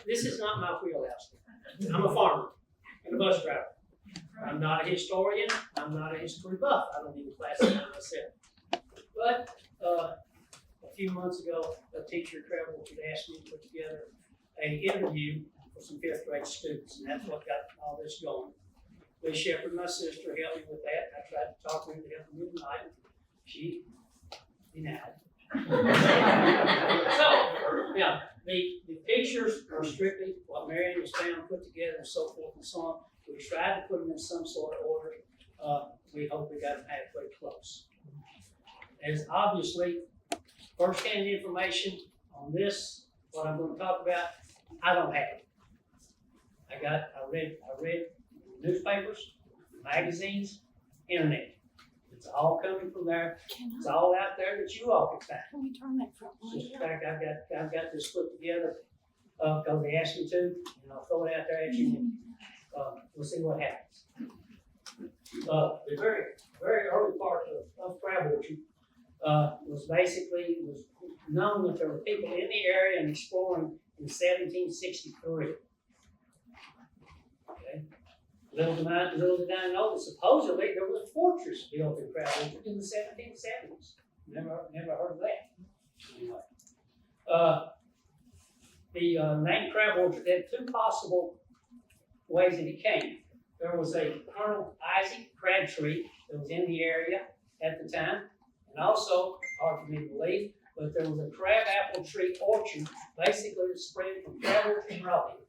This is not my wheelhouse. I'm a farmer and a bus driver. I'm not a historian. I'm not a history buff. I don't even classify myself. But a few months ago, a teacher at Travel had asked me to put together an interview for some fifth grade students, and that's what got all this going. Lee Shepherd, my sister, helped me with that. I tried to talk to her to help me tonight. She denied. So, now, the pictures are strictly what Marion was found, put together, and so forth and so on. We tried to put them in some sort of order. We hope we got them halfway close. As obviously, first-hand information on this, what I'm going to talk about, I don't have it. I read newspapers, magazines, internet. It's all coming from there. It's all out there that you all can find. Can we turn that front light? In fact, I've got this put together because they asked me to, and I'll throw it out there at you. And, we'll see what happens. The very early part of travel was known that there were people in the area and exploring in 1763. Okay. Little did I know that supposedly there was a fortress built in Crab in the 1770s. Never heard of that. Anyway. The name Crab Orchard had two possible ways that it came. There was a Colonel Isaac Crabtree that was in the area at the time, and also, hard for me to believe, but there was a crab apple tree orchard, basically spread from Crab Orchard to Raleigh.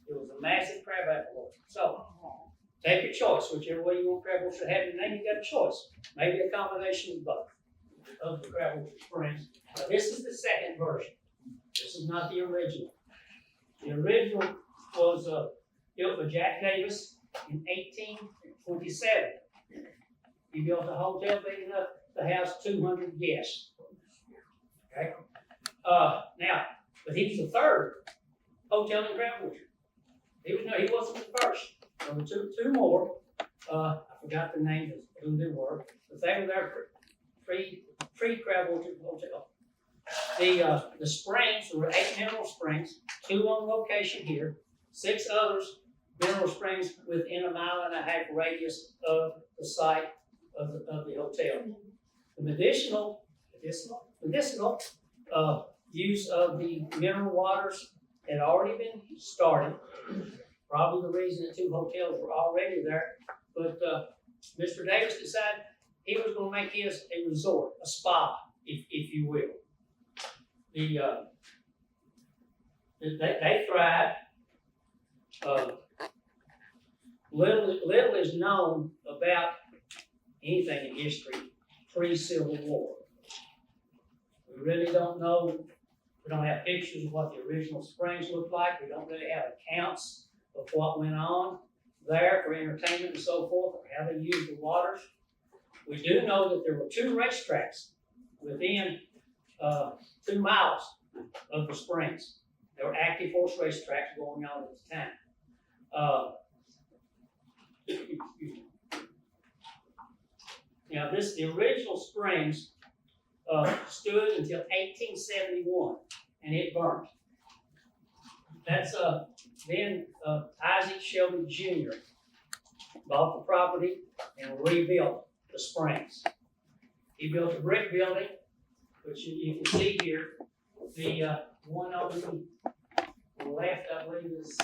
It was a massive crab apple orchard. So, take your choice, whichever way you want Crab Orchard to have your name, you got a choice. Maybe a combination of both of the Crab Orchard Springs. Now, this is the second version. This is not the original. The original was built by Jack Davis in 1827. He built a hotel big enough to house 200 guests. Okay. Now, but he was the third hotel in Crab Orchard. He wasn't the first. There were two more. I forgot the names of who they were, but they were there pre-Crab Orchard Hotel. The springs, there were 8 mineral springs, 2 on location here, 6 others mineral springs within a 1.5 mile radius of the site of the hotel. The medicinal use of the mineral waters had already been started. Probably the reason the 2 hotels were already there. But Mr. Davis decided he was going to make his a resort, a spa, if you will. They thrived. Little is known about anything in history pre-Civil War. We really don't know. We don't have pictures of what the original springs looked like. We don't really have accounts of what went on there for entertainment and so forth, or how they used the waters. We do know that there were 2 racetracks within 2 miles of the springs. There were active horse racetracks going on at the time. Now, the original springs stood until 1871, and it burned. That's then Isaac Shelby Jr. bought the property and rebuilt the springs. He built a brick building, which you can see here. The one on the left, I believe, is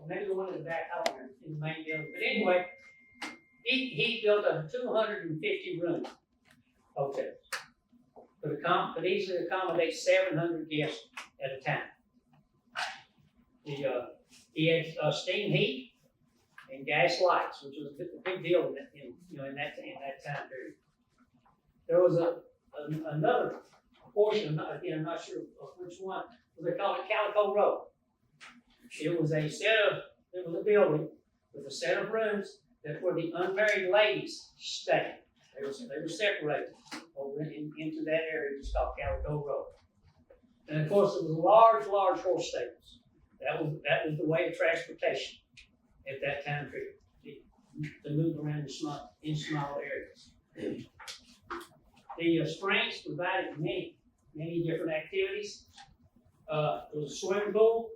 maybe the one in the back out there in the main building. But anyway, he built a 250-room hotel. Could easily accommodate 700 guests at a time. He had steam heat and gas lights, which was a big deal in that time period. There was another portion, again, I'm not sure of which one, but they call it Calico Road. It was a building with a set of rooms that where the unmarried ladies stayed. They were separated over into that area. It's called Calico Road. And of course, it was large horse stables. That was the way of transportation at that time period, to move around in small areas. The springs provided many different activities. There was a swimming pool,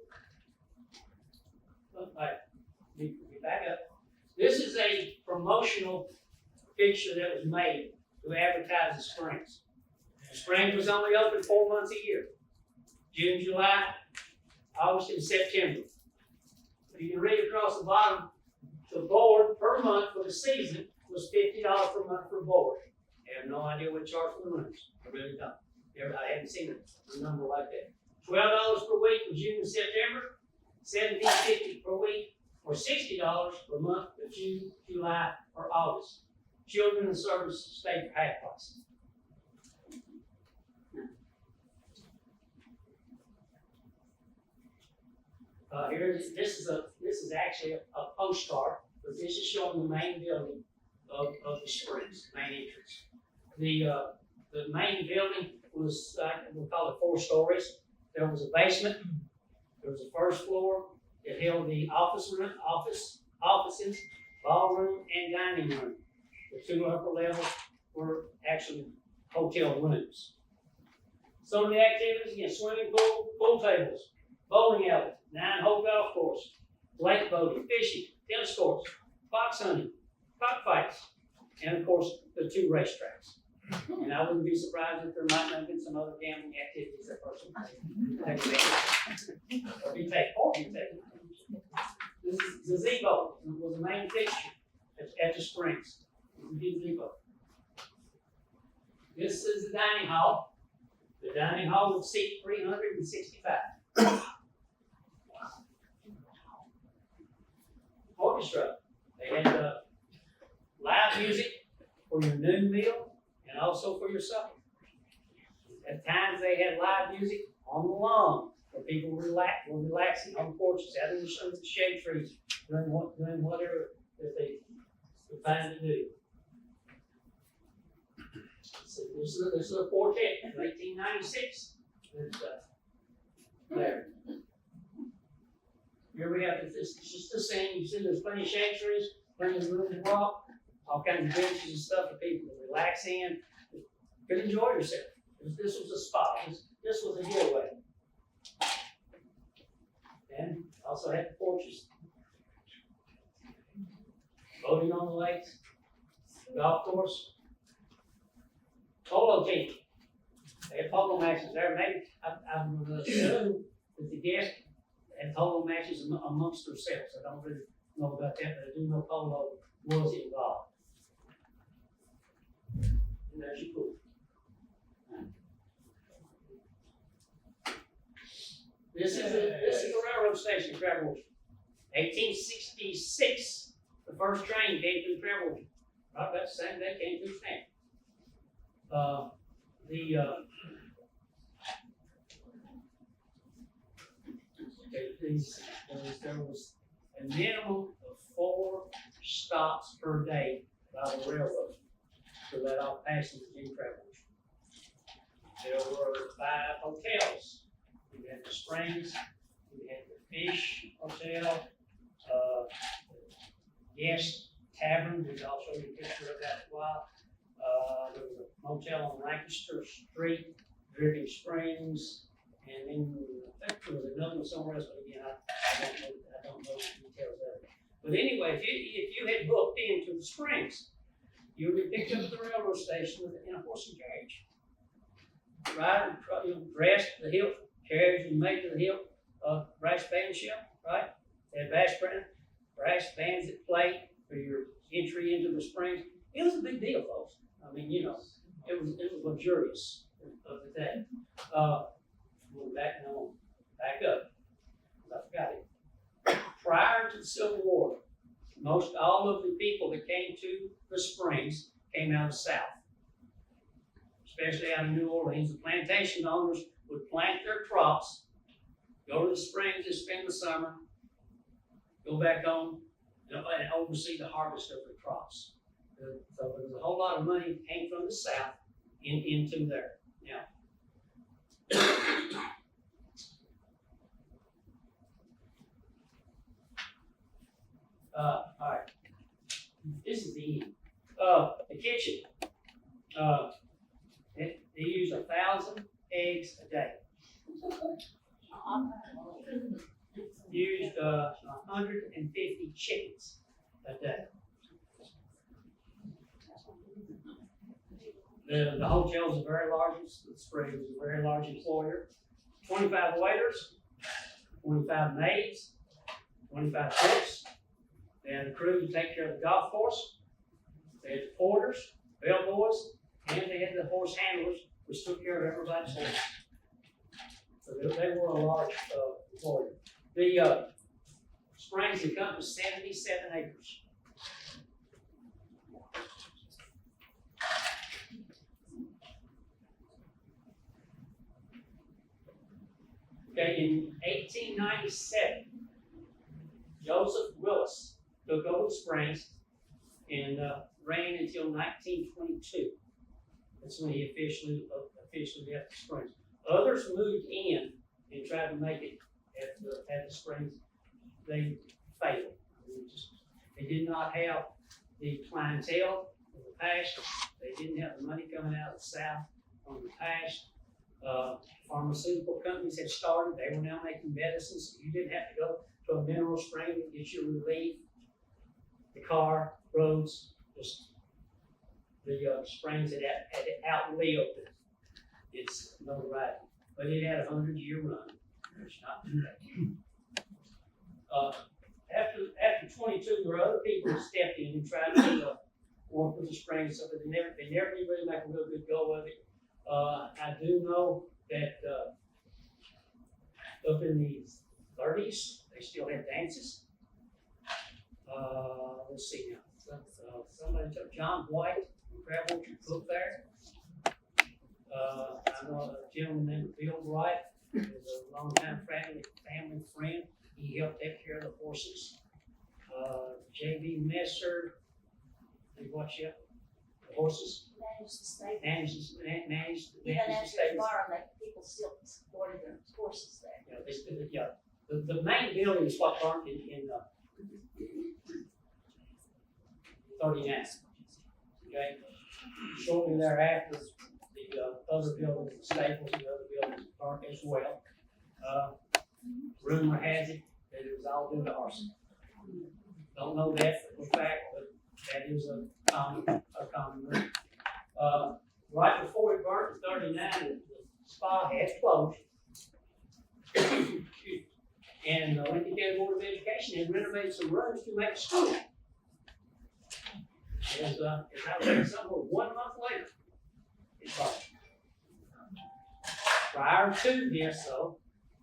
let me back up. This is a promotional picture that was made to advertise the Springs. The Springs was only open 4 months a year. June, July, August, and September. But you can read across the bottom, the board per month for the season was $50 per month for board. I have no idea what charge for the rooms. I really don't. I haven't seen a number like that. $12 per week for June and September, $17.50 per week, or $60 per month for June, July, or August. Children in service stay for half price. This is actually a postcard, but this is showing the main building of the Springs, main entrance. The main building was, we call it 4 stories. There was a basement, there was a first floor that held the offices, ballroom, and dining room. The 2 upper levels were actually hotel rooms. Some of the activities, again, swimming pool, pool tables, bowling alley, 9-hole golf course, lake boating, fishing, tennis courts, fox hunting, cockfights, and of course the 2 racetracks. And I wouldn't be surprised if there might have been some other gambling activities that person or you take part in. This gazebo was the main fixture at the Springs. Gazebo. This is the dining hall. The dining hall would seat 365. Orchestra. They had live music for your noon meal and also for your supper. At times they had live music on the lawn where people were relaxing on porches, out in the shade trees, doing whatever that they could find to do. So this is a quartet in 1896. There. Here we have this. It's just the same. You see, there's plenty of shade trees, plenty of room to walk, all kinds of benches and stuff for people to relax in. You could enjoy yourself. This was a spa. This was a getaway. And also had the porches. Boating on the lakes, golf course, polo team. They had polo matches there. Maybe I'm assuming that the guests had polo matches amongst themselves. I don't really know about that, but I do know polo was involved. And there's your pool. This is the railroad station, Travel. 1866, the first train came through Travel. Right about the same day came through Stanton. There was a minimum of 4 stops per day by the railroad to let off passengers in Travelers. There were 5 hotels. We had the Springs, we had the Fish Hotel, Guest Tavern, which I'll show you a picture of that in a while. There was a motel on Lancaster Street, Dripping Springs, and then I think there was another one somewhere else, but again, I don't know the details of it. But anyway, if you had booked into the Springs, you would be picked up at the railroad station in a horse and carriage. Right, dressed to the hilt, carriage was made to the hilt, brass band shell, right? They had brass bands that played for your entry into the Springs. It was a big deal, folks. I mean, it was luxurious of the day. Back up. I forgot it. Prior to the Civil War, most all of the people that came to the Springs came out of the South, especially out of New Orleans. The plantation owners would plant their crops, go to the Springs and spend the summer, go back home, and oversee the harvest of the crops. So there was a whole lot of money that came from the South into there. Now, all right. This is the end. The kitchen. They use 1,000 eggs a day. Used 100 chickens a day. The hotel is a very large, the spring is a very large employer. 25 waiters, 25 maids, 25 cooks. They had a crew to take care of the golf course. They had the porters, bellboys, and they had the horse handlers, which took care of everybody's horse. So they were a large employer. The springs encompass 77 acres. Okay, in 1897, Joseph Willis took over the springs and ran until 1922. That's when he officially left the springs. Others moved in and tried to make it at the springs. They failed. They did not have the clientele of the past. They didn't have the money coming out of the South from the past. Pharmaceutical companies had started. They were now making medicines. You didn't have to go to a mineral spring to get your relief. The car, roads, just the springs had outlived its notoriety. But it had a 100-year run. It's not too bad. After 22, there were other people who stepped in and tried to work with the springs, so they never did really make a real good go of it. I do know that up in the 30s, they still had dances. Let's see now. Somebody took John White from Crab Orchard Cook there. I know a gentleman named Bill Wright, who was a longtime family friend. He helped take care of the horses. J.B. Messer, they watch you the horses. Managed the stable. Managed Even the after the stables. fire, people still supported their horses there. The main building is what burnt in 39. Okay. Shortly thereafter, the other buildings, the stables, and the other buildings burnt as well. Rumor has it that it was all due to arson. Don't know that for a fact, but that is a common rumor. Right before it burnt in 39, the spa had closed. And the Lincoln County Board of Education had renovated some rooms to make a school. As I read somewhere 1 month later, it burned. Prior to this, though,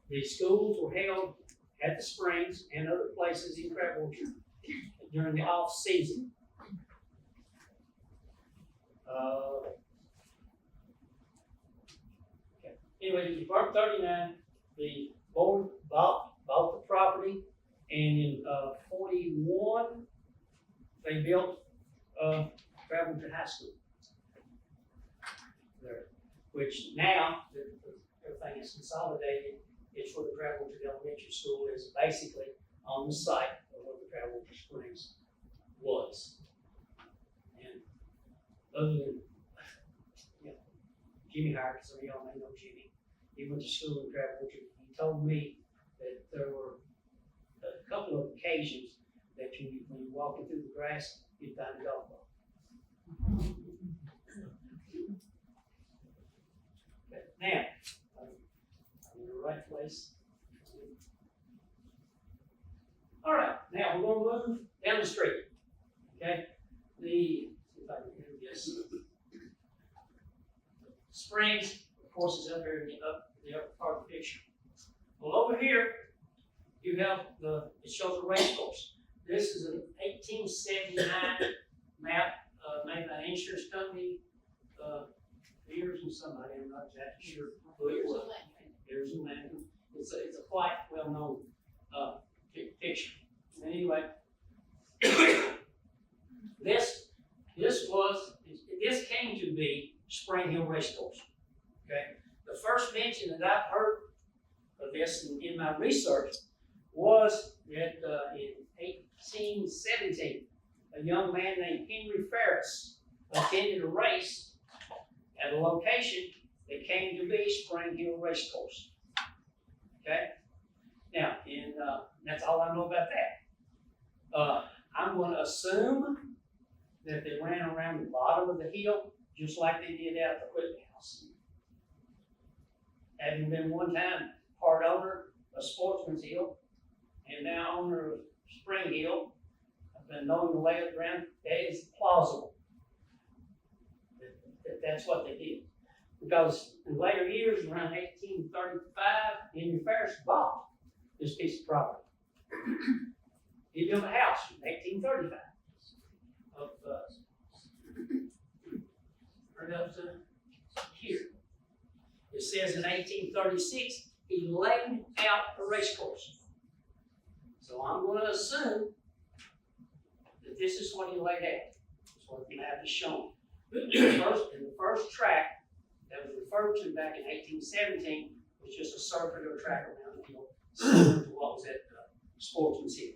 the schools were held at the springs and other places in Crab Orchard during the off season. Anyway, it was burnt 39. The board bought the property, and in 41, they built Crab Orchard High School there, which now everything is consolidated. It's where the Crab Orchard Elementary School is, basically on the site of what the Crab Orchard Springs was. And other than Jimmy Howard, some of y'all may know Jimmy. He went to school in Crab Orchard. He told me that there were a couple of occasions that when you're walking through the grass, you'd find a golf ball. But now, I'm in the right place. All right, now we're going to move down the street. Okay, see if I can do this. Springs, of course, is up here in the upper part of the picture. Well, over here, you have it shows a race course. This is an 1879 map made by an insurance company, Beers and somebody, I'm not exactly sure who it was. Beers and Lincoln. It's a quite well-known picture. Anyway, this came to be Spring Hill Race Course. Okay, the first mention that I've heard of this in my research was that in 1817, a young man named Henry Ferris attended a race at a location that came to be Spring Hill Race Course. Okay, now that's all I know about that. I'm gonna assume that they ran around the bottom of the hill, just like they did out at the Whitney House. Having been one time part owner of Sportsman's Hill, and now owner of Spring Hill, I've been knowing the lay of the ground, that is plausible. That's what they did. Because in later years, around 1835, Henry Ferris bought this piece of property. He built a house in 1835 right up to here. It says in 1836, he laid out a race course. So I'm going to assume that this is what he laid out. That's what the map is showing. In the first track that was referred to back in 1817 was just a circular track around the hill, similar to what was at Sportsman's Hill.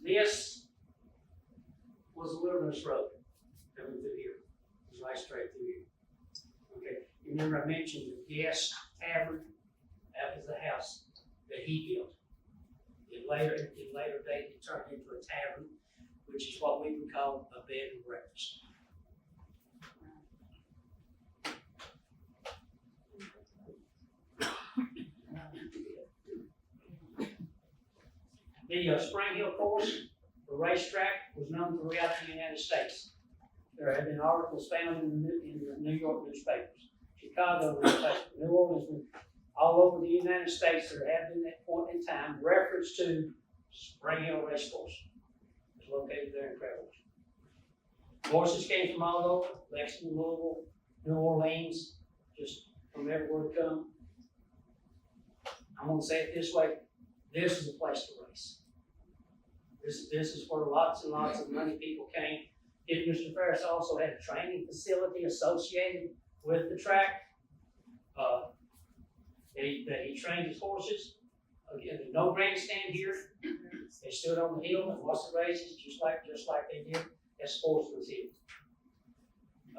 This was the Wilderness Road coming through here. It was right straight through here. Okay, you remember I mentioned the gas tavern? That was the house that he built. In later date, it turned into a tavern, which is what we would call a bed and breakfast. The Spring Hill course, the racetrack, was known throughout the United States. There have been articles found in the New York newspapers, Chicago newspapers, New Orleans, all over the United States. There have been at point in time reference to Spring Hill Race Course. It's located there in Crabwell. Horses came from all over, Lexington, Louisville, New Orleans, just from everywhere to come. I'm going to say it this way: this is a place to race. This is where lots and lots of money people came. Mr. Ferris also had a training facility associated with the track. That he trained his horses. Again, there's no grandstand here. They stood on the hill and watched the races just like they did at Sportsman's Hill.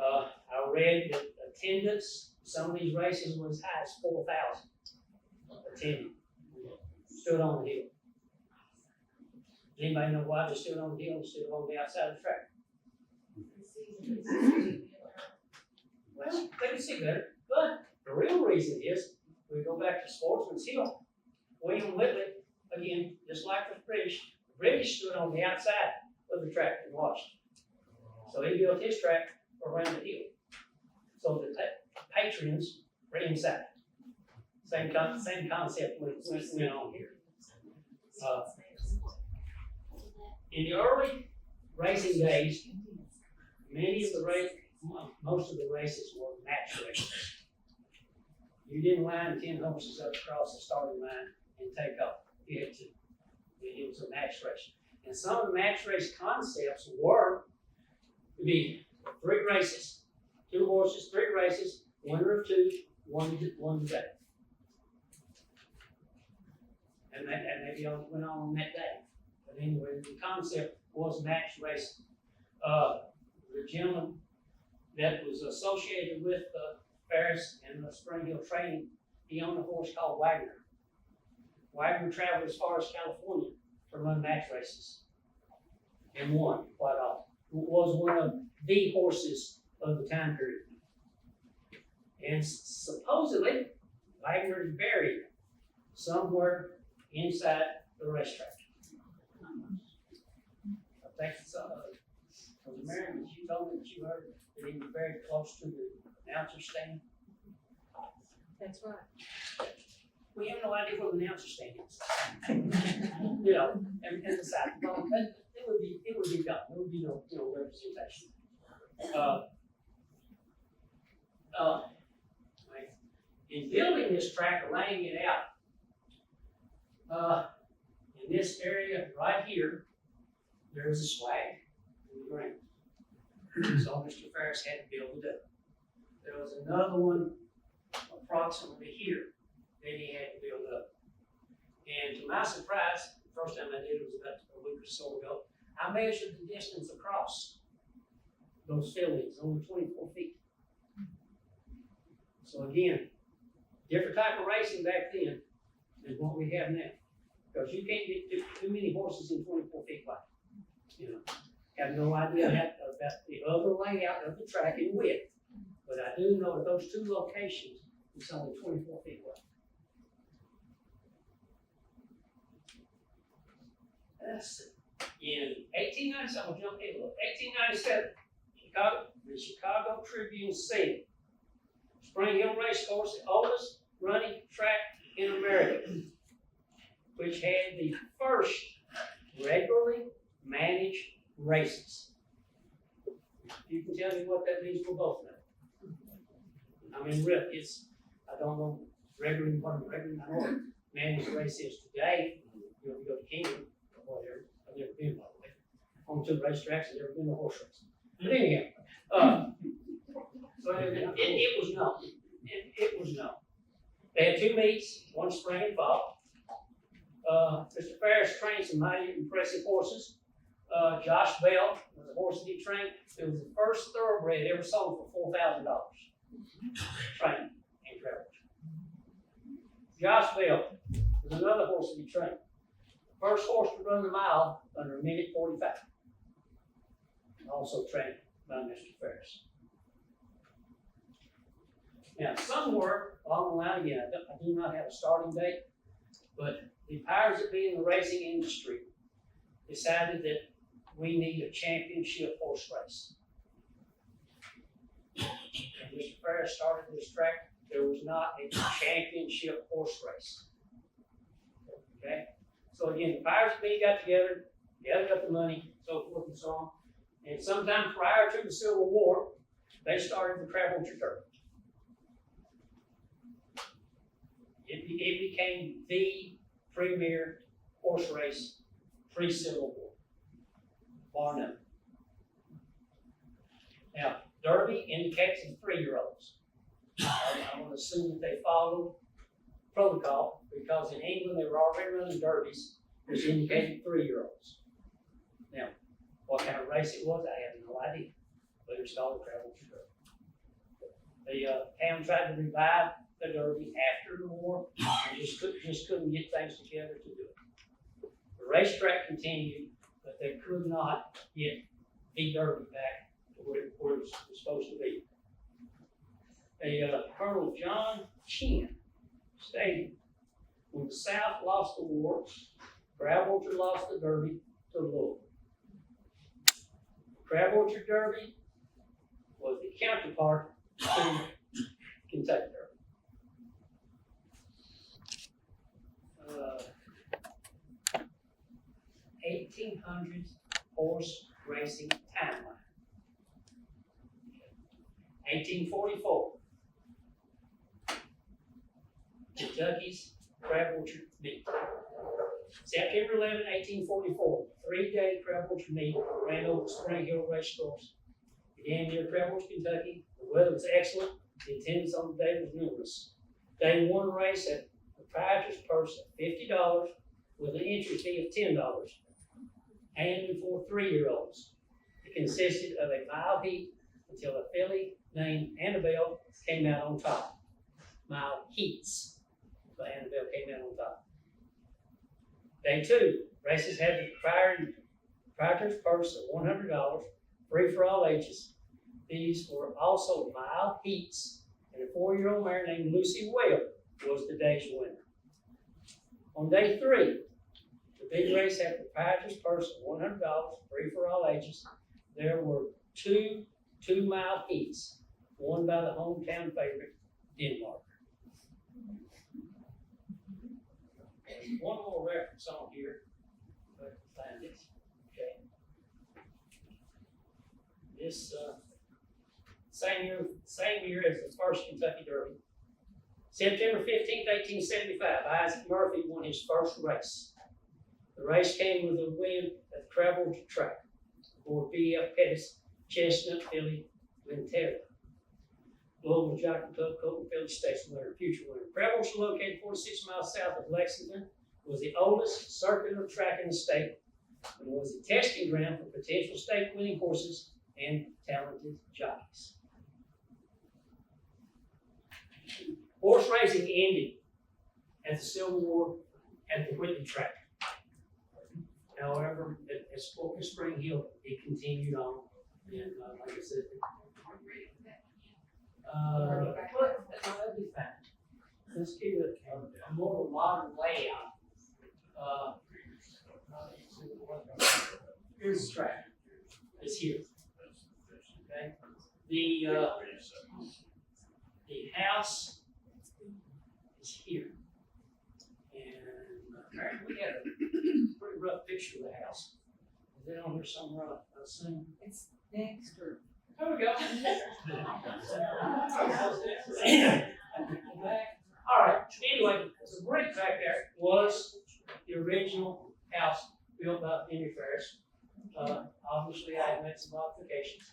I read that attendance, some of these races was as high as 4,000 attending. Stood on the hill. Does anybody know why they stood on the hill instead of on the outside of the track? Well, they can see better, but the real reason is, we go back to Sportsman's Hill. William Whitley, again, just like the British stood on the outside of the track and watched. So he built his track around the hill. So the patrons were inside. Same concept went on here. In the early racing days, most of the races were match races. You didn't line 10 horses up across the starting line and take off. You had to. It was a match race. And some of the match race concepts were to be 3 races, 2 horses, 3 races, winner of 2, one day. And maybe went on that day. But anyway, the concept was match racing. The gentleman that was associated with Ferris and the Spring Hill training, he owned a horse called Wagner. Wagner traveled as far as California to run match races and won quite often. Was one of the horses of the time period. And supposedly, Wagner is buried somewhere inside the racetrack. I think it's was Marion, you told me that you heard that he was very close to the announcer stand. That's right. We have no idea where the announcer stand is. You know, and the side. Well, it would be done. There would be no representation. In building this track, laying it out, in this area right here, there was a swag in the ground. So Mr. Ferris had to build it up. There was another one approximately here that he had to build up. And to my surprise, the first time I did it was about a week or so ago, I measured the distance across those fillings, only 24 feet. So again, different type of racing back then than what we have now. Because you can't get too many horses in 24 feet wide. You know, have no idea about the other layout of the track and width. But I do know that those two locations, it's only 24 feet wide. In 1897, I'm gonna jump in a little. 1897, the Chicago Tribune said, Spring Hill Race Course, the oldest running track in America, which had the first regularly managed races. You can tell me what that means for both now. I mean, really, I don't know what a regular managed race is today. You know, you go to Kingdom or whatever. I've never been, by the way. On two racetracks, I've never been to a horse race. But anyhow, so it was known. It was known. They had two meets, one spring and fall. Mr. Ferris trained some mighty impressive horses. Josh Bell was a horse that he trained. It was the first thoroughbred ever sold for $4,000. Trained and traveled. Josh Bell was another horse that he trained. First horse to run the mile under a minute 45. Also trained by Mr. Ferris. Now, somewhere along the line, again, I do not have a starting date, but the powers that be in the racing industry decided that we need a championship horse race. And Mr. Ferris started this track. There was not a championship horse race. Okay? So again, the powers that be got together, gathered up the money, so forth and so on. And sometime prior to the Civil War, they started the Crab Orchard Derby. It became the premier horse race pre-Civil War, bar none. Now, Derby indicates the 3-year-olds. I'm going to assume that they followed protocol because in England they were already running derbies, which indicated 3-year-olds. Now, what kind of race it was, I have no idea, but it's called the Crab Orchard Derby. The town tried to revive the Derby after the war and just couldn't get things together to do it. The racetrack continued, but they could not get the Derby back to where it was supposed to be. Colonel John Chin stated, when the South lost the war, Crab Orchard lost the Derby to Louisville. The Crab Orchard Derby was the counterpart to Kentucky Derby. 1800s horse racing timeline. 1844, Kentucky's Crab Orchard meet. September 11, 1844, 3-day Crab Orchard meet ran over Spring Hill Race Course. Began near Crab Orchard, Kentucky. The weather was excellent. The attendance on the day was numerous. Day 1 race at proprietor's purse of $50 with an entry fee of $10, and for 3-year-olds. It consisted of a mile heat until a filly named Annabelle came out on top. Mile heats, so Annabelle came out on top. Day 2, races had the proprietor's purse of $100, free for all ages. These were also mile heats, and a 4-year-old mare named Lucy Whale was the day's winner. On day 3, the big race had the proprietor's purse of $100, free for all ages. There were 2 2-mile heats, won by the hometown favorite, Denmark. There's one more reference on here, but find it. Okay. This same year as the first Kentucky Derby. September 15, 1875, Isaac Murphy won his first race. The race came with a win at the Crab Orchard track aboard B.F. Pettis Chestnut filly Linterra. Louisville Jockey Club Colton Filly Stakes winner, future winner. Crab Orchard, located 46 miles south of Lexington, was the oldest circular track in the state and was the testing ground for potential stake-winning horses and talented jockeys. Horse racing ended at the Civil War at the Whitney track. However, at Spring Hill, it continued on. And like I said, that'd be fine. Let's give it a more modern layout. Here's the track. It's here. Okay. The house is here. And we had a pretty rough picture of the house. Is it on here somewhere? I assume. It's next or. There we go. All right. Anyway, the brick back there was the original house built by Henry Ferris. Obviously, I have made some modifications.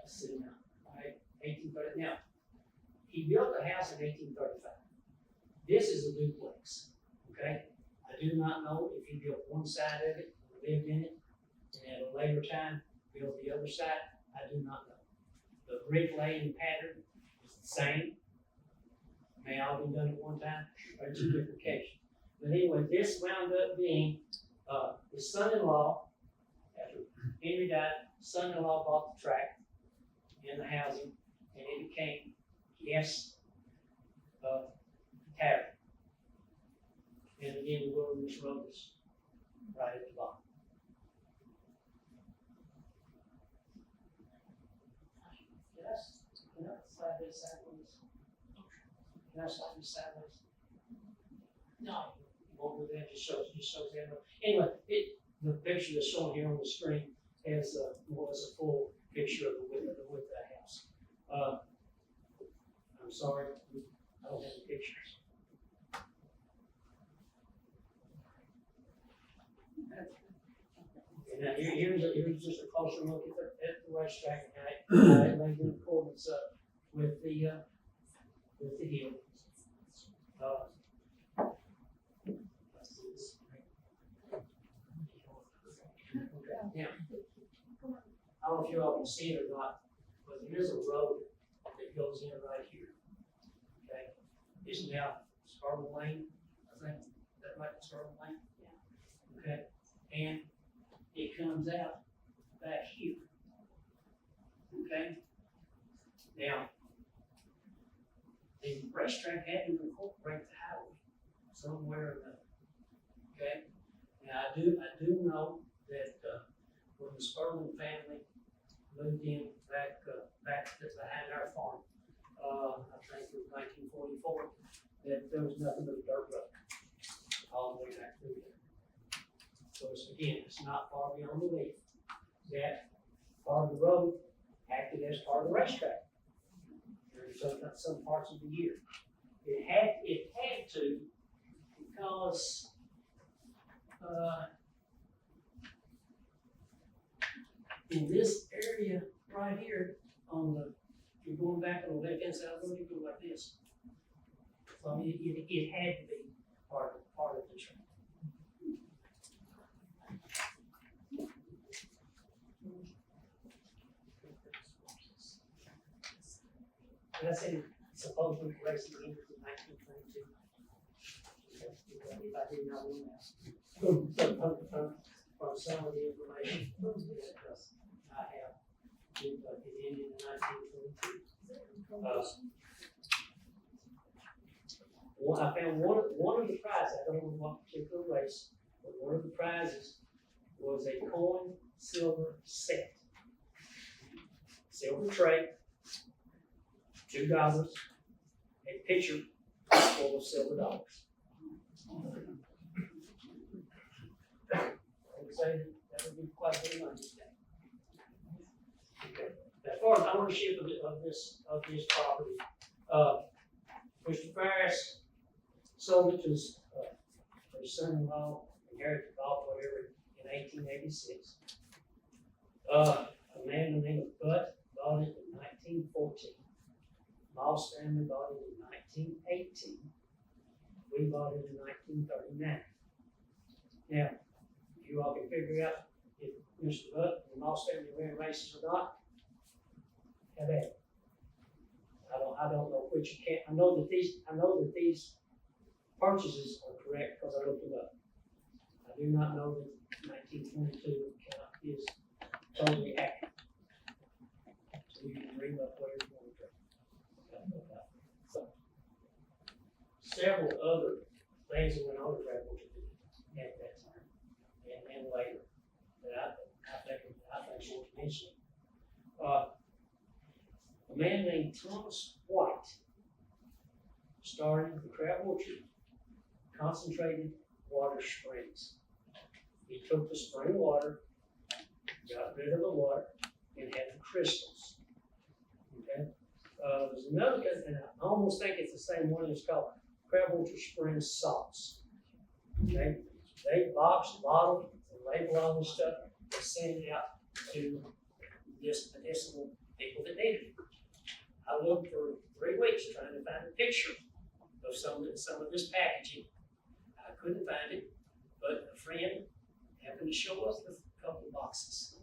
Let's see now. All right, 1830. Now, he built the house in 1835. This is a duplex. Okay. I do not know if he built one side of it, lived in it, and at a later time built the other side. I do not know. The brick laying pattern is the same. May all be done at one time or two different occasions. But anyway, this wound up being his son-in-law. After Henry died, son-in-law bought the tract and the housing, and it became Yes Tavern. And again, the Wilderness Road is right at the bottom. Can I slide this sideways? Can I slide this sideways? No. You won't do that, just shows that. Anyway, the picture that's shown here on the screen was a full picture of the width of the house. I'm sorry, I don't have the pictures. And now here's just a closer look at the racetrack and how it lays in accordance with the hill. Now, I don't know if you all can see it or not, but there is a road that goes in right here. Okay, this is now Scarborough Lane, I think. Is that right, Scarborough Lane? Yeah. Okay, and it comes out back here. Okay, now the racetrack had to incorporate the highway somewhere or another. Okay, now I do know that when the Spurling family moved in back behind our farm, I think it was 1944, that there was nothing but a dirt road all the way back through there. So it's not far beyond the leaf that part of the road acted as part of the racetrack during some parts of the year. It had to because in this area right here, you're going back on the left hand side of the road, you go like this. So it had to be part of the track. And I said supposedly racing ended in 1922. If I did not know that. From some of the information that I have, it ended in 1922. I found one of the prizes, I don't know what particular race, but one of the prizes was a coin silver set. Silver tray, $2, a pitcher full of silver dollars. I would say that would be quite a bit of money today. Okay. As far as ownership of this property, Mr. Ferris sold it to his son-in-law, inherited it off whatever in 1886. A man named Bud bought it in 1914. Moss family bought it in 1918. We bought it in 1939. Now, you all can figure out if Mr. Buck and Moss family ran races or not, have at it. I don't know which you can't, I know that these purchases are correct because I looked them up. I do not know that 1922 account is totally accurate. So you can read up whatever you want to do. So, several other things that went on the railroad at that time and later that I think should be mentioned. A man named Thomas White started the Crab Orchard Concentrated Water Springs. He took the spring water, got rid of the water, and had the crystals. Okay? There's another guy, and I almost think it's the same one. It's called Crab Orchard Spring Salts. Okay? They box, bottle, and label all this stuff and send it out to this medicinal people that need it. I looked for 3 weeks trying to find a picture of some of this packaging. I couldn't find it, but a friend happened to show us with a couple of boxes.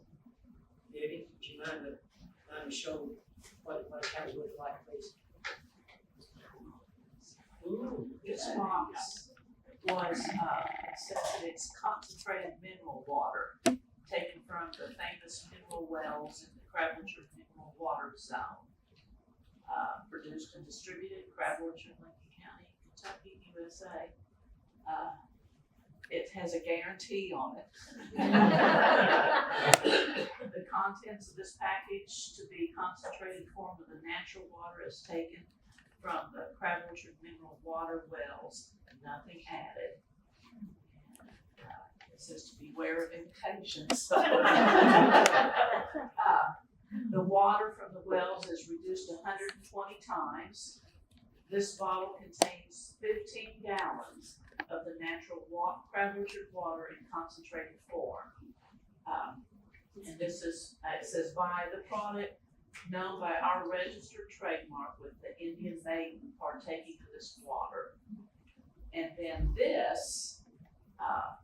Debbie, would you mind to show what it kind of looked like, please? Ooh, This box was, it says that it's concentrated mineral water taken from the famous mineral wells in the Crab Orchard Mineral Water Zone. Produced and distributed Crab Orchard, Lincoln County, Kentucky, USA. It has a guarantee on it. The contents of this package to be concentrated form of the natural water is taken from the Crab Orchard Mineral Water wells, nothing added. It says to beware of imitations. The water from the wells is reduced 120 times. This bottle contains 15 gallons of the natural Crab Orchard water in concentrated form. And this is, it says, by the product known by our registered trademark with the Indian maiden partaking of this water. And then this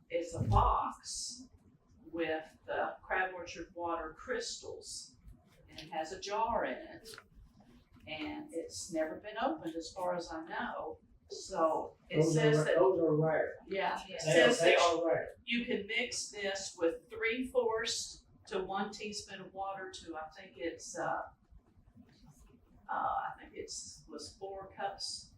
is a box with the Crab Orchard water crystals. And it has a jar in it. And it's never been opened as far as I know. So it says that those are rare. yeah, it They says that are rare. you can mix this with 3/4 to 1 teaspoon of water to I think it's was 4 cups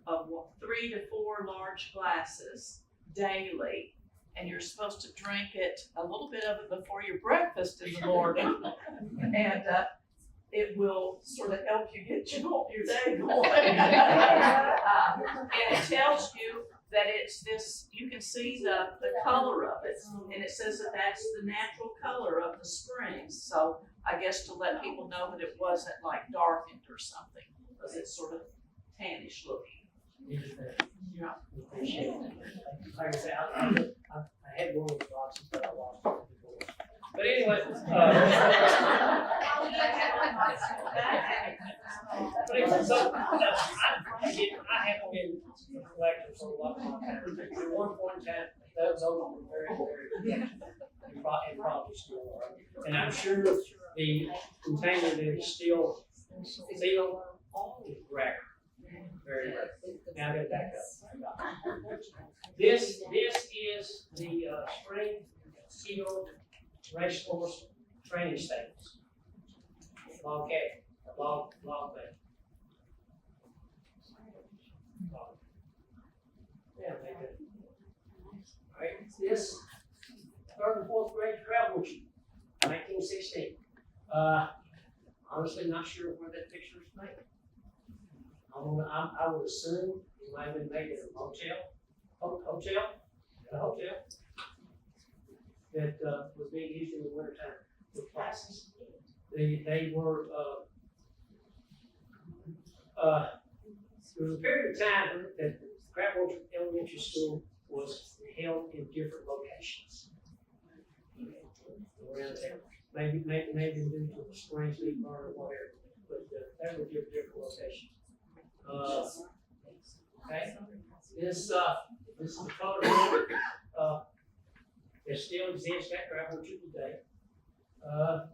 of 3 to 4 large glasses daily, and you're supposed to drink it a little bit of it before your breakfast in the morning, and it will sort of help you get your day going. And it tells you that it's this, you can see the color of it, and it says that that's the natural color of the springs. So I guess to let people know that it wasn't like darkened or something, because it's sort of tannish looking. Yeah. Appreciate it. Like I said, I had one of the boxes, but I lost it before. But anyway, so I haven't been a collector for a long time. At one point in time, those were very, and probably still are. And I'm sure the container that is still sealed is rare, very rare. Now I gotta back up. This is the spring sealed racehorse training stables. Log bed. Yeah, maybe. All right, this 3rd and 4th grade travel sheet, 1916. Honestly, not sure where that picture is made. I would assume it might have been made at a hotel that was being used in the wintertime for classes. They were, there was a period of time that Crab Orchard Elementary School was held in different locations around town. Maybe due to the springs being burned or whatever, but that would give different locations. Okay, this is the color board. There still exists, that gravel to today.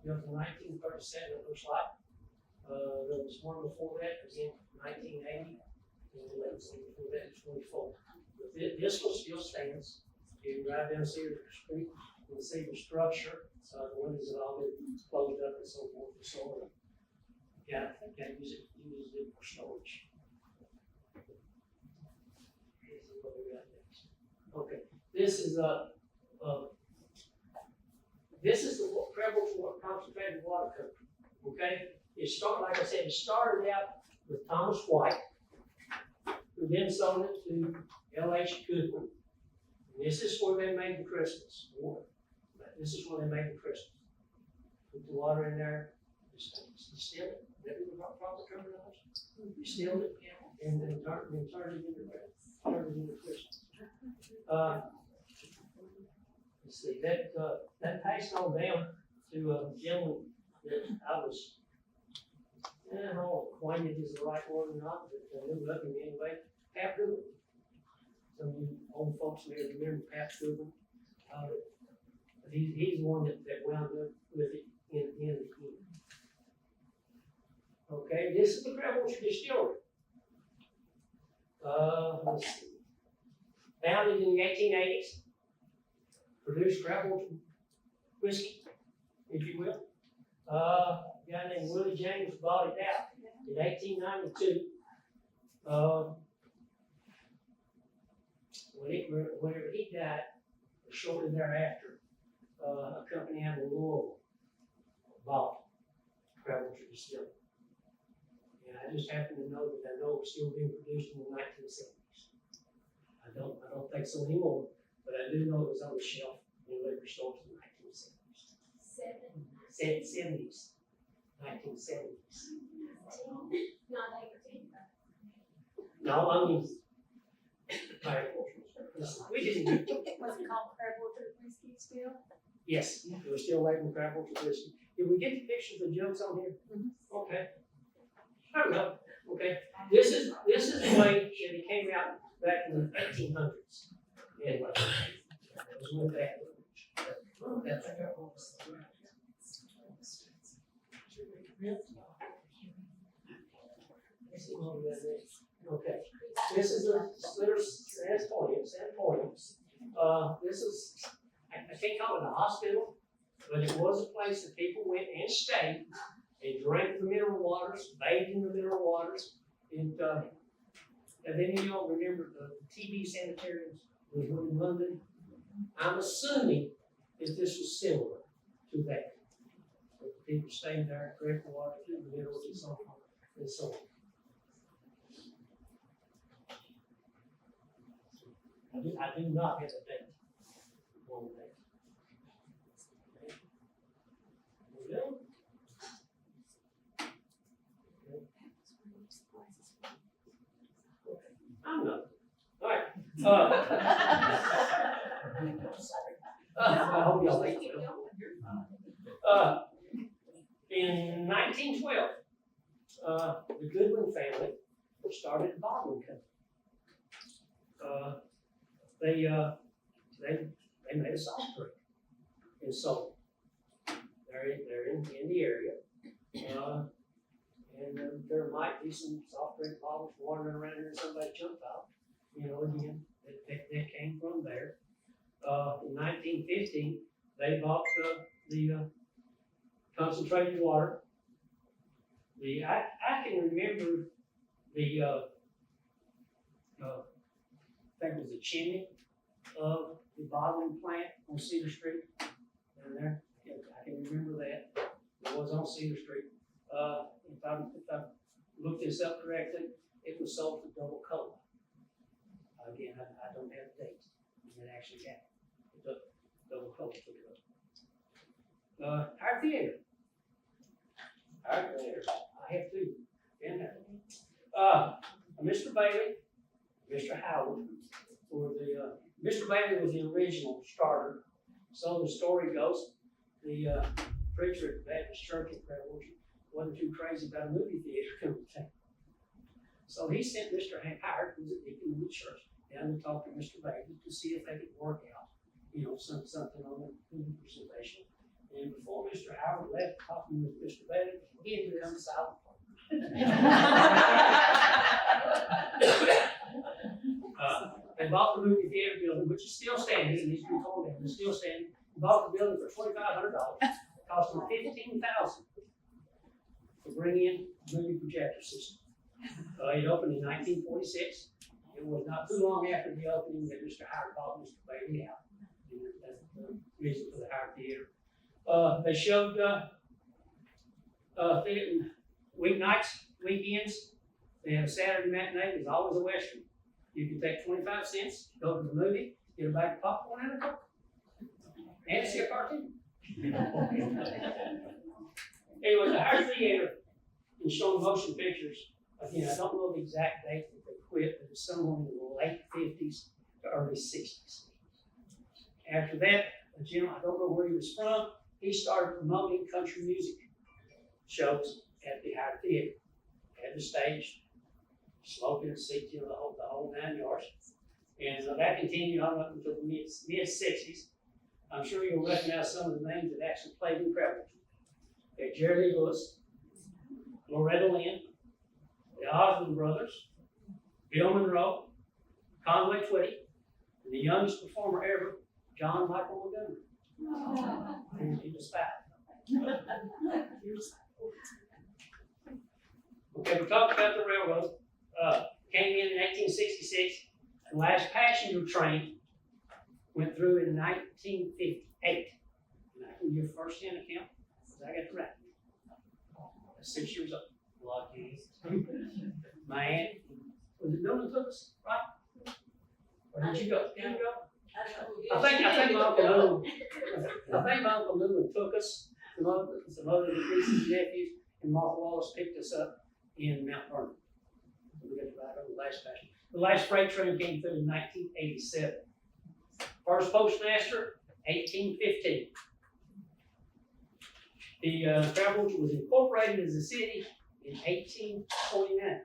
Built in 1937, it looks like. There was one before that, it was in 1980, and the latest one before that was 24. But this one still stands. You can drive down Cedar Street, you can see the structure, the windows have all been closed up and so forth and so on. Yeah, I think I use it for storage. This is what we got next. Okay, this is the concentrated water company. Okay, like I said, it started out with Thomas White, who then sold it to L.H. Goodwin. And this is where they made the Christmas water. This is where they made the Christmas. Put the water in there, distill it. That was the proper terminology. Distilled it and then turned it into Christmas. Let's see, that passed on down to a gentleman that I was, I don't know if acquainted is the right word or not, but I knew of him anyway, Pat Goodwin. Some of you old folks may remember Pat Goodwin. But he's the one that wound up with it in the end. Okay, this is the Crabwater Distillery. Let's see. Founded in the 1880s. Produced Crabwater whiskey, if you will. A guy named Willie James bought it out in 1892. Whenever he died, or shortly thereafter, a company out of Louisville bought Crabwater Distillery. And I just happen to know that I know it's still being produced in the 1970s. I don't think so anymore, but I do know it was on the shelf in liquor stores in the 1970s. 70s. 1970s. No, I mean, we didn't. Was it called Crabwater whiskey still? Yes, it was still labeled Crabwater whiskey. Did we get the pictures of jugs on here? Mm-hmm. Okay. I don't know. Okay. This is the way that it came out back in the 1800s. Anyway, it was with that. Okay. This is a sanatorium. This is, I can't call it a hospital, but it was a place that people went and stayed. They drank the mineral waters, bathed in the mineral waters, and then you all remember the TB sanitariums was in London. I'm assuming that this was similar to that. That people stayed there, drank the water, through the minerals, and so on and so on. I do not have a date on that. Okay. I'm not. All right. I hope y'all like it. In 1912, the Goodwin family started a bottling company. They made a soft drink and sold it. They're in the area. And there might be some soft drink bottles wandering around here and somebody jumped out. Again, that came from there. In 1915, they bought the concentrated water. I can remember I think it was the chimney of the bottling plant on Cedar Street down there. I can remember that. It was on Cedar Street. If I looked this up correctly, it was sold for double cola. Again, I don't have the date when it actually happened. But double cola took it up. Our theater. I have two. Mr. Bailey, Mr. Howard, Mr. Bailey was the original starter. So the story goes, the preacher at the Baptist Church in Crabwater wasn't too crazy about a movie theater coming to town. So he sent Mr. Howard, who was a deacon in the church, down to talk to Mr. Bailey to see if they could work out, something on the presentation. And before Mr. Howard left, talking with Mr. Bailey, he had become silent. They bought the movie theater building, which is still standing, and he's been torn down, it's still standing. Bought the building for $2,500, cost them $15,000 to bring in a movie projector system. It opened in 1946. It was not too long after the opening that Mr. Howard bought Mr. Bailey out. And that's the reason for the Howard Theater. They showed theater weeknights, weekends. They have a Saturday matinee. There's always a Western. You can take 25 cents, go to the movie, get a bag of popcorn and a Coke, and see a cartoon. Anyway, the Howard Theater is showing motion pictures. Again, I don't know the exact date that they quit, but it's somewhere in the late 50s to early 60s. After that, a gentleman, I don't know where he was from, he started promoting country music shows at the Howard Theater. Had the stage, smoking and seat, the whole 9 yards. And that continued on up until the mid-60s. I'm sure you'll recognize some of the names that actually played in Crabble. Okay, Jerry Lee Lewis, Loretta Lynn, the Osmond Brothers, Bill Monroe, Conway Twitty, and the youngest performer ever, John Michael Montgomery. He was fat. Okay, we talked about the railroad. Came in 1866. The last passenger train went through in 1958. And I can give first-hand account, because I got it right. 6 years old. Lucky. My aunt, was it Newman took us, right? Or did you go? Did you go? I think my Uncle Newman took us, some other nieces and nephews, and Martha Wallace picked us up in Mount Vernon. We got to ride on the last passenger. The last freight train came through in 1987. First postmaster, 1815. The Travelers was incorporated as a city in 1849.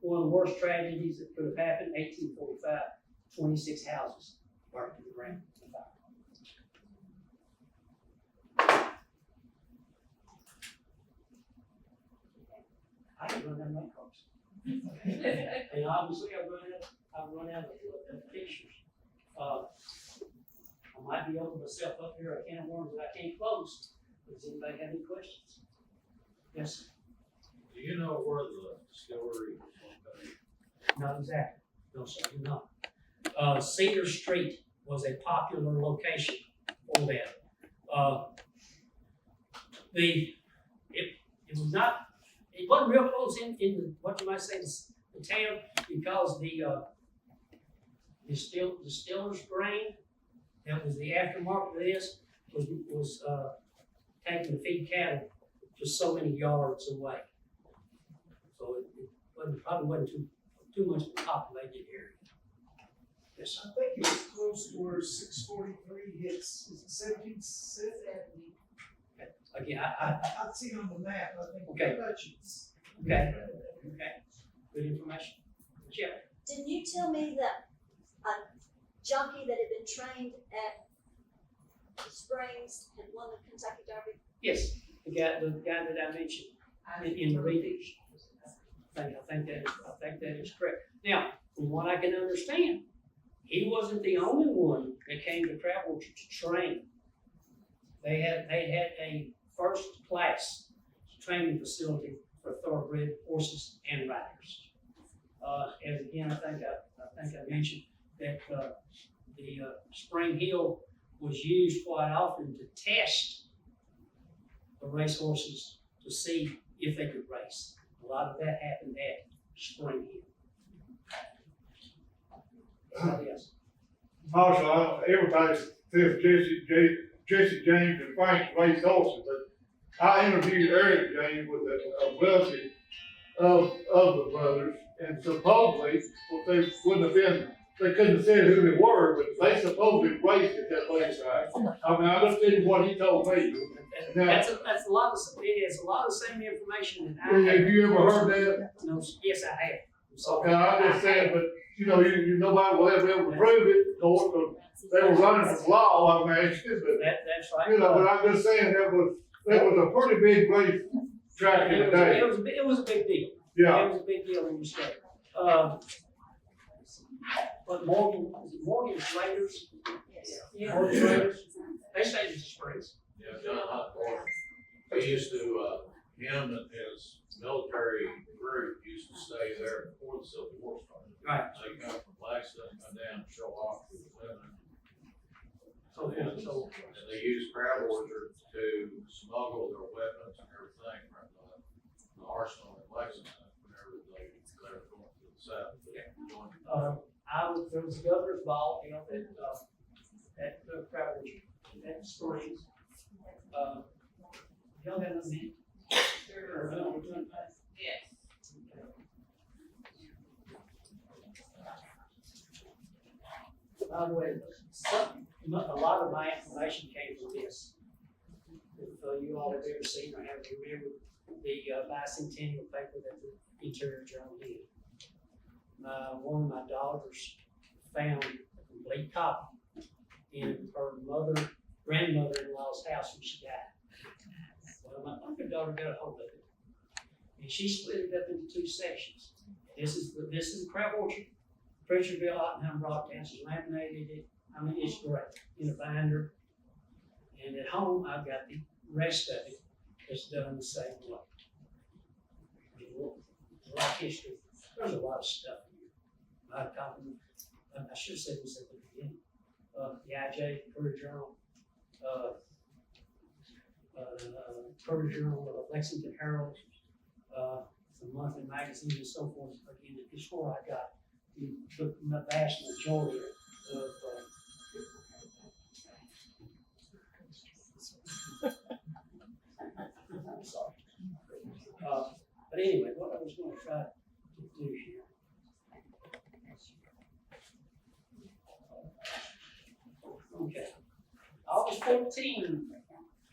One of the worst tragedies that could have happened, 1845, 26 houses burned to the ground. I can run out of cars. And obviously I've run out of pictures. I might be opening myself up here, a can of worms that I can't close. Does anybody have any questions? Yes, sir. Do you know where the distillery was located? Not exactly. No, sir, I do not. Cedar Street was a popular location for that. It wasn't real close in what you might say the town, because the distiller's grain that was the aftermarket of this was taken to feed cattle just so many yards away. So it probably wasn't too much of a populated area. Yes, sir. I think it was close to where 643 hits, is it 17th Avenue? Again, I've seen on the map, I think. Okay. Okay. Okay. Good information. Yeah. Didn't you tell me that a jockey that had been trained at the Springs had won the Kentucky Derby? Yes, the guy that I mentioned in the reading. I think that is correct. Now, from what I can understand, he wasn't the only one that came to Travel to train. They had a first class training facility for thoroughbred horses and riders. As again, I think I mentioned that the Spring Hill was used quite often to test the race horses to see if they could race. A lot of that happened at Spring Hill. Anybody else? Marshall, everybody says Jesse James and Frank race horses, but I interviewed Eric James with a relative of the brothers, and supposedly, well, they wouldn't have been, they couldn't have said who they were, but they supposedly raced at that racetrack. I mean, I just did what he told me. That's a lot of, it is a lot of the same information that I Have you ever heard that? No, yes, I have. Okay, I'm just saying, but, you know, nobody will ever be able to prove it, or they were running from law, I mean, but, That's right. you know, but I'm just saying, that was a pretty big race track in the day. It was a big deal. Yeah, It was a big deal in the state. But Morgan Raiders? Yes. Morgan Raiders, they stayed in the Springs. Yeah, John Hotmore, he used to, him and his military group used to stay there before the Civil War started. Right. They come from Blackstone, come down and show off with the women. So, And they used crowd order to smuggle their weapons and everything from the arsenal in Lexington whenever they were going to the south. there was a governor's ball held at Crowd at Springs. Y'all got a minute? Yes. By the way, a lot of my information came from this. If you all have ever seen or have remembered the bicentennial paper that the Interior Journal did. One of my daughters found a complete copy in her grandmother-in-law's house when she died. Well, my other daughter got a hold of it, and she split it up into two sections. This is the Crab Orchard. Pritchardville, Ottenham, Brockdance laminated it. I mean, it's great in a binder. And at home, I've got the rest of it that's done the same way. A lot of history. There's a lot of stuff here. I should have said this at the beginning. The IJ, Courier Journal, Courier Journal, Lexington Herald, some monthly magazines and so forth. Again, it's where I got the vast majority of I'm sorry. But anyway, what I was going to try to do here. Okay. August 14,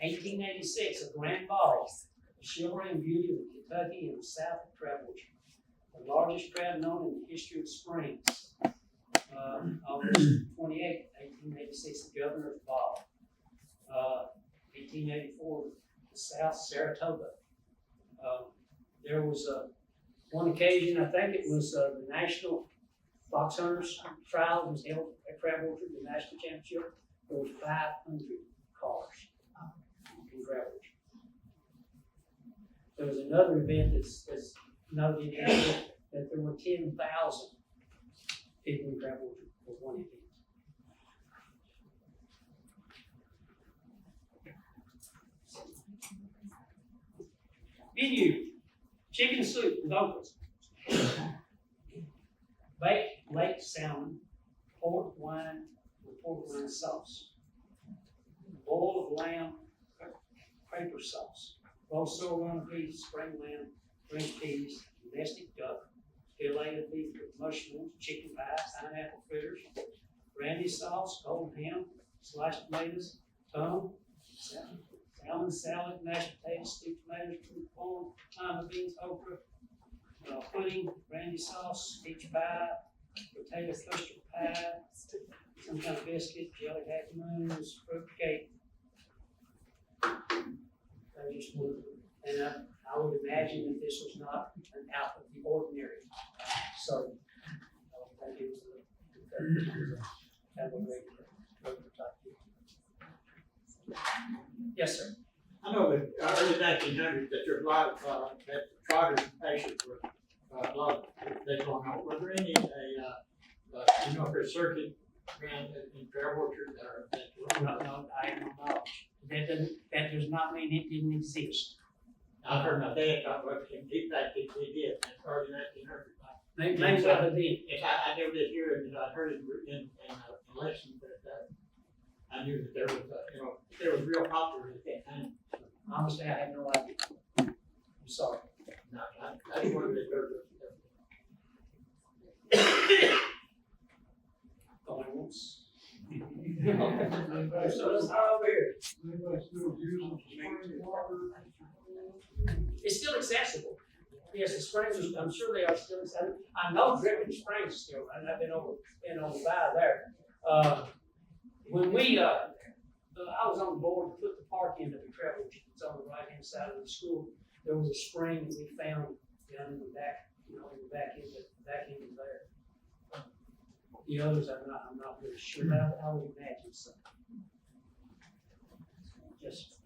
1886, a grand ball, the chivalry and beauty of Kentucky and the South of Crab Orchard, the largest crab known in the history of Springs. August 28, 1886, the governor of the ball. 1884, the South Saratoga. There was one occasion, I think it was the National Fox Hunters Trial was held at Crab Orchard, the national championship. There was 500 cars in Crab Orchard. There was another event that's noted in here that there were 10,000 people in Crab Orchard for one event. Menu: chicken soup with okras, baked lake salmon, port wine with port wine sauce, boil of lamb, caper sauce, roast sorghum beef, spring lamb, green peas, domestic duck, fillet of beef with mushrooms, chicken pie, pineapple fritters, brandy sauce, golden ham, sliced tomatoes, tongue, salmon salad, mashed potatoes, stewed tomatoes, fruit corn, lima beans, okra, pudding, brandy sauce, peach pie, potato custard pie, some kind of biscuit, jelly happy moons, fruit cake. And I would imagine that this was not an out of the ordinary serving. I would think it was a kind of a regular type deal. Yes, sir. I know that early 1900s that there's a lot of that trotters and patients were a lot of things going on. Were there any you know, if there's circuit ran in Crab Orchard or that? No, I have no knowledge. That does not mean it didn't exist. I've heard my dad talk about it, and in fact, they did in early 1900s. Maybe well it did. Yes, I never did hear it, and I heard it in Lexington, but I knew that there was, you know, there was real popular at that time. Honestly, I have no idea. I'm sorry. No, I just wanted to hear Going once. So let's start over here. anybody still using spring water? It's still accessible. Yes, the springs, I'm sure they are still, I know Dripping Springs is still, and I've been over by there. When we, I was on the board to put the park into the trail, which is on the right hand side of the school. There was a spring that we found down in the back, in the back end of there. The others, I'm not really sure, but I would imagine so. Just,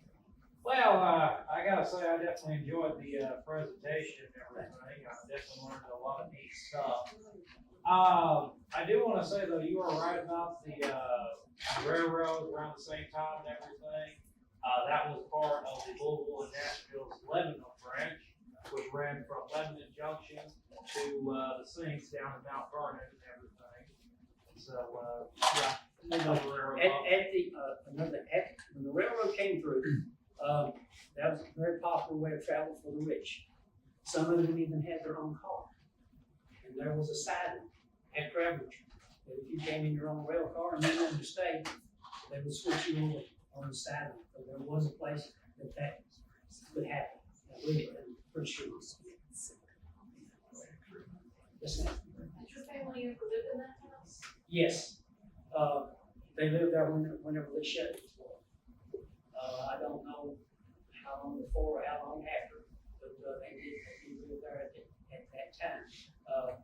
Well, I gotta say, I definitely enjoyed the presentation and everything. I definitely learned a lot of neat stuff. I do wanna say though, you are right about the railroad around the same time and everything. That was part of the Louisville and Nashville's Lebanon branch, which ran from Lebanon Junction to the sinks down in Mount Vernon and everything. So, yeah. when the railroad came through, that was a very popular way of travel for the rich. Some of them even had their own car. And there was a siding at Crabbridge that if you came in your own rail car and you wanted to stay, they would switch you over on the siding. So there was a place that could happen. I believe it, I'm pretty sure. Yes, ma'am. Did your family ever live in that house? Yes, they lived there whenever they shut it. I don't know how long before or how long after, but they did live there at that time.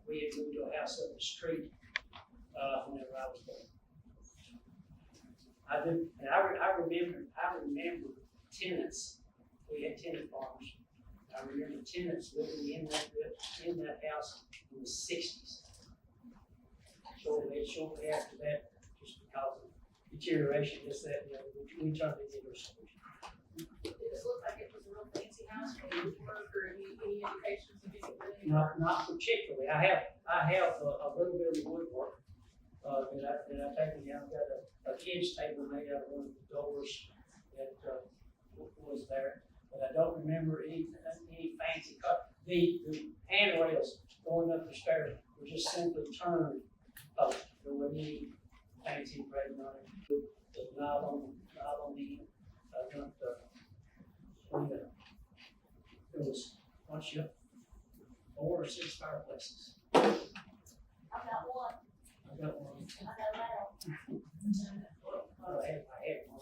We had moved to a house up the street whenever I was there. I remember tenants. We had tenant farms. I remember tenants living in that house in the '60s. Shortly after that, just because of deterioration, we turned it into a storage. Did it look like it was a real fancy house for you to work, or any indications of anything? Not particularly. I have a little bit of woodwork that I've taken down. I've got a kid's table made out of one of the doors that was there, but I don't remember any fancy cut. The handrails going up the stairs were just simply turned up. There wasn't any fancy bread on it. The knob on the end. There was, 4 or 6 fireplaces. I've got one, I got one. I got that. I had one.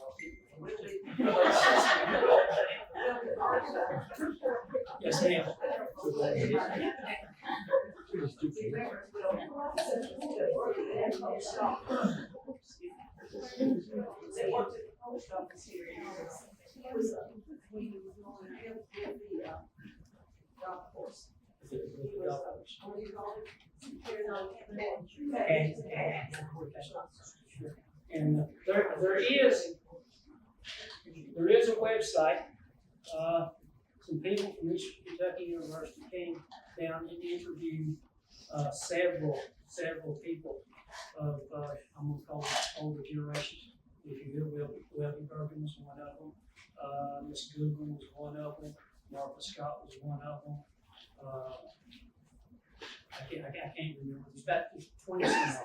Yes, ma'am. They worked at the post office here. It was, when he was going to help with the, golf course. And there is a website. Some people from Eastern Kentucky University came down and interviewed several people of I'm gonna call it older generations. If you will, Willie Bergen was one of them. Miss Goodwin was one of them. Martha Scott was one of them. I can't remember. There's about 20 some of them.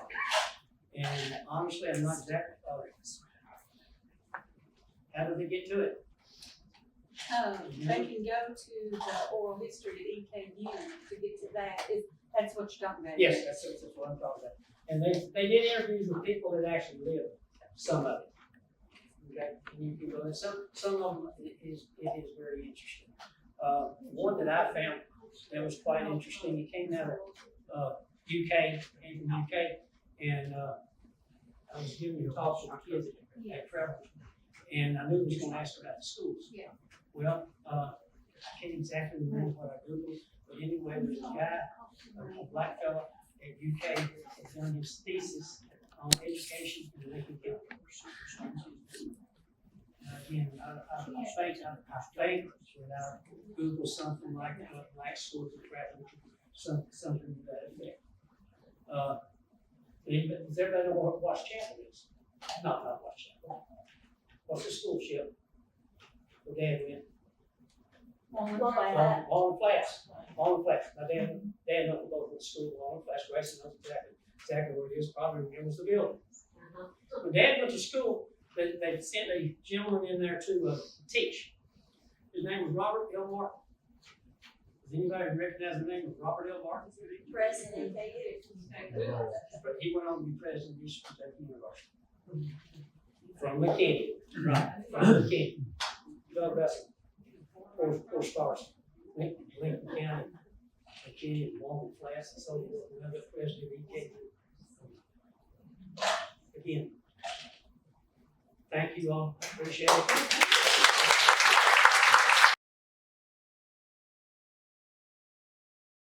And honestly, I'm not exactly how did they get to it? They can go to the oral history at EKU to get to that. That's what you're talking about? Yes, that's what I'm talking about. And they did interviews with people that actually lived some of it. Okay, and you can go, and some of them it is very interesting. One that I found that was quite interesting. It came out of UK, came from UK, and I was giving a talk to the kids at travel, and I knew he was going to ask about the schools. Yeah. Well, I can't exactly remember what I Googled, but anyway, there's a guy, a black fella at UK, that's done his thesis on education in Lincoln County. Again, I think when I Google something like black schools of travel, something to that effect. Does everybody know what Wash Chapel is? Not Wash Chapel. What's the school ship? Where Dad went? Long Flats. My dad knows both the school, Long Flats. Grayson knows exactly where it is. Probably remembers the building. When Dad went to school, they sent a gentleman in there to teach. His name was Robert L. Martin. Does anybody recognize the name of Robert L. Barton? President KU. But he went on to be president of Eastern Kentucky University. From McKinney, right, from McKinney. Talk about four stars, Lincoln County, McKinney, and Walnut Flats, and so another president of EKU. Again, thank you all, appreciate it.